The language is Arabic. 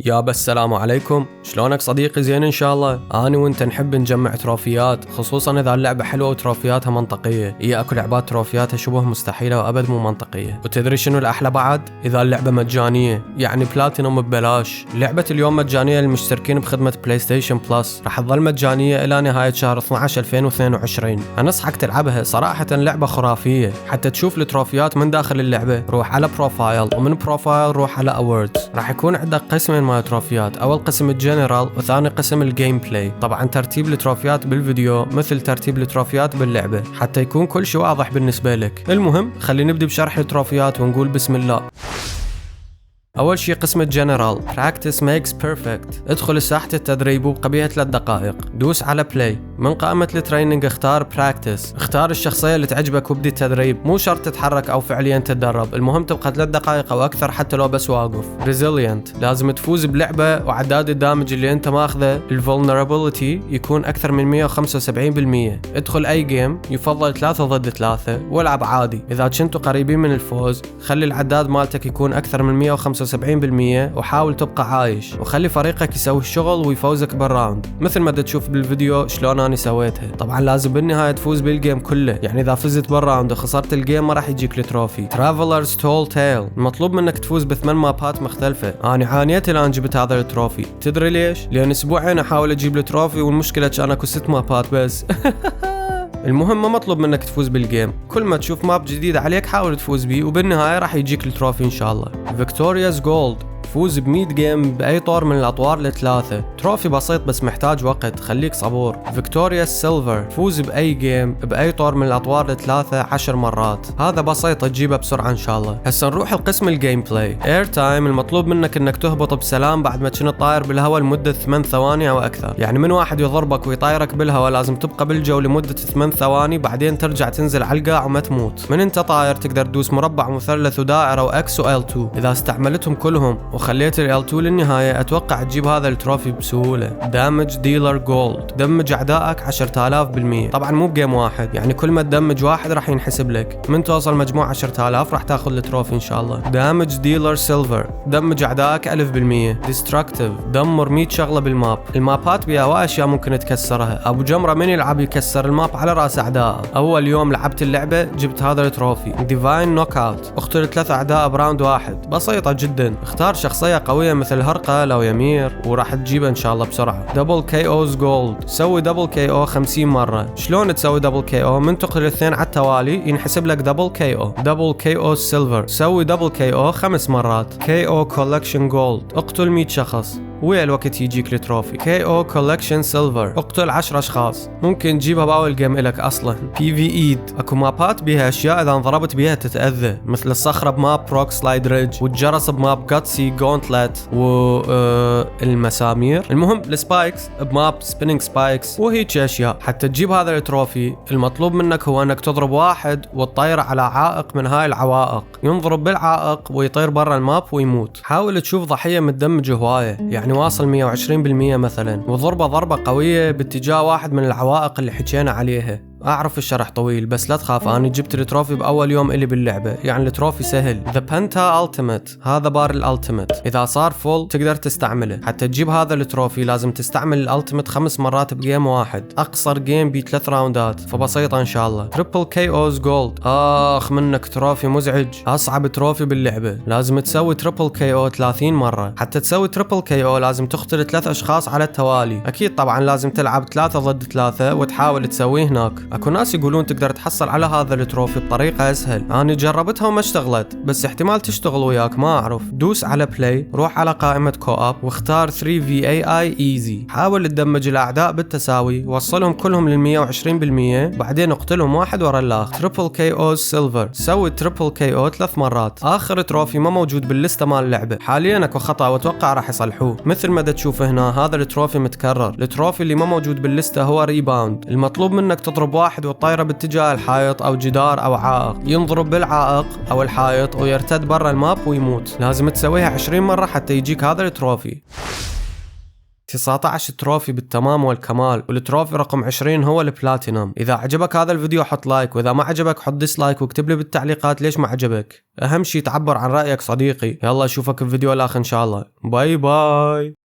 يابا السلام عليكم، شلونك صديقي؟ زين ان شاء الله. انا وانت نحب نجمع تروفيات، خصوصا اذا اللعبه حلوه وتروفياتها منطقيه. هي اكو لعبات تروفياتها شبه مستحيله وابد مو منطقيه. وتدري شنو الاحلى بعد؟ اذا اللعبه مجانيه، يعني بلاتينوم ببلاش. لعبه اليوم مجانيه للمشتركين بخدمه بلاي ستيشن بلس، راح تظل مجانيه الى نهايه شهر 12 2022. انصحك تلعبها، صراحه لعبه خرافيه. حتى تشوف التروفيات من داخل اللعبه روح على بروفايل، ومن بروفايل روح على اووردز. راح يكون عندك قسمين مال تروفيات، اول قسم الجنرال وثاني قسم الجيم بلاي. طبعا ترتيب التروفيات بالفيديو مثل ترتيب التروفيات باللعبه، حتى يكون كل شيء واضح بالنسبه لك. المهم خلينا نبدا بشرح التروفيات ونقول بسم الله. أول شي قسم الجنرال، Practice makes perfect. ادخل لساحة التدريب وابقى بيها 3 دقائق. دوس على بلاي. من قائمة التريننج اختار Practice. اختار الشخصية اللي تعجبك وابدي التدريب. مو شرط تتحرك أو فعليا تتدرب، المهم تبقى 3 دقائق أو أكثر حتى لو بس واقف. Resilient، لازم تفوز بلعبة وعداد الدامج اللي أنت ماخذه الفولنرابيلتي يكون أكثر من 175%. ادخل أي جيم، يفضل 3 ضد 3، والعب عادي. إذا كنتوا قريبين من الفوز خلي العداد مالتك يكون أكثر من 175%، وحاول تبقى عايش، وخلي فريقك يسوي الشغل ويفوزك بالراوند مثل ما تشوف بالفيديو شلون أنا سويتها. طبعا لازم بالنهاية تفوز بالجيم كله، يعني إذا فزت بالراوند وخسرت الجيم ما راح يجيك التروفي. Traveler's Tall Tale، المطلوب منك تفوز ب8 مابات مختلفة. أنا عانيت الآن جبت هذا التروفي، تدري ليش؟ لأن أسبوعين أحاول أجيب التروفي والمشكلة كان أكو 6 مابات بس. المهم ما مطلوب منك تفوز بالجيم، كل ما تشوف ماب جديد عليك حاول تفوز بيه، وبالنهاية راح يجيك التروفي إن شاء الله. Victoria's Gold، فوز ب100 جيم بأي طور من الأطوار ال3. تروفي بسيط بس محتاج وقت، خليك صبور. Victoria's Silver، فوز بأي جيم بأي طور من الأطوار ال3 10 مرات. هذا بسيط تجيبه بسرعة إن شاء الله. هسا نروح القسم الجيم بلاي. Air Time، المطلوب منك إنك تهبط بسلام بعد ما كنت طاير بالهواء لمدة 8 ثواني أو أكثر. يعني من واحد يضربك ويطايرك بالهواء لازم تبقى بالجو لمدة 8 ثواني، بعدين ترجع تنزل على القاع وما تموت. من انت طاير تقدر تدوس مربع ومثلث ودائرة وأكس وL2. إذا استعملتهم كلهم وخليت ال L2 للنهاية أتوقع تجيب هذا التروفي بسهولة. Damage Dealer Gold، دمج أعدائك 10,000%. طبعا مو بجيم واحد، يعني كل ما تدمج واحد راح ينحسب لك. من توصل مجموع 10,000 راح تاخذ التروفي إن شاء الله. Damage Dealer Silver، دمج أعدائك 1000%. Destructive، دمر 100 شغلة بالماب. المابات بيها واشياء ممكن تكسرها. أبو جمرة من يلعب يكسر الماب على رأس أعدائه. أول يوم لعبت اللعبة جبت هذا التروفي. Divine Knockout، اقتل 3 أعداء براوند واحد، بسيطة جدا. اختار شخصية قوية مثل هرقل أو يمير وراح تجيبها إن شاء الله بسرعة. Double KO's Gold، سوي دبل KO 50 مرة. شلون تسوي دبل KO؟ من تقتل 2 على التوالي ينحسب لك دبل KO. Double KO's Silver، سوي دبل KO 5 مرات. KO Collection Gold، اقتل 100 شخص ويا الوقت يجيك التروفي. KO Collection Silver، اقتل 10 اشخاص، ممكن تجيبها باول جيم إلك اصلا. PvE، اكو مابات بيها اشياء اذا انضربت بيها تتأذى، مثل الصخرة بماب روك سلايد ريدج، والجرس بماب جاتسي جونتلت، والمسامير. المهم السبايكس بماب سبيننج سبايكس وهيك اشياء. حتى تجيب هذا التروفي المطلوب منك هو انك تضرب واحد وتطير على عائق من هاي العوائق، ينضرب بالعائق ويطير برا الماب ويموت. حاول تشوف ضحية متدمجة هواية، يعني واصل 120% مثلا، وضربة ضربة قوية باتجاه واحد من العوائق اللي حكينا عليها. أعرف الشرح طويل بس لا تخاف، أنا جبت التروفي بأول يوم إلي باللعبة، يعني التروفي سهل. The Penta Ultimate، هذا بار الألتيميت، إذا صار فول تقدر تستعمله. حتى تجيب هذا التروفي لازم تستعمل الألتيميت 5 مرات بجيم واحد، أقصر جيم ب3 راوندات، فبسيطة إن شاء الله. Triple KO's Gold، منك تروفي مزعج، أصعب تروفي باللعبة. لازم تسوي Triple KO 30 مرة. حتى تسوي Triple KO لازم تقتل 3 أشخاص على التوالي. أكيد طبعا لازم تلعب 3 ضد 3 وتحاول تسويه هناك. اكو ناس يقولون تقدر تحصل على هذا التروفي بطريقة اسهل، انا جربتها وما اشتغلت، بس احتمال تشتغل وياك ما اعرف. دوس على بلاي، روح على قائمة كواب واختار 3VAI Easy. حاول تدمج الاعداء بالتساوي، وصلهم كلهم لل120%، بعدين اقتلهم واحد ورا الاخر. Triple KO's Silver، سوي Triple KO 3 مرات. اخر تروفي ما موجود باللستة مال اللعبة حاليا، اكو خطأ واتوقع راح يصلحوه. مثل ما تشوف هنا هذا التروفي متكرر. التروفي اللي ما موجود باللستة هو ريباوند، المطلوب منك تضرب واحد وتطيره باتجاه الحائط او جدار او عائق، ينضرب بالعائق او الحائط ويرتد برا الماب ويموت. لازم تسويها 20 مرة حتى يجيك هذا التروفي. 19 تروفي بالتمام والكمال، والتروفي رقم 20 هو البلاتينم. اذا عجبك هذا الفيديو حط لايك، واذا ما عجبك حط ديسلايك، واكتب لي بالتعليقات ليش ما عجبك. اهم شي تعبر عن رأيك صديقي. يلا اشوفك في الفيديو الاخر ان شاء الله. باي باي.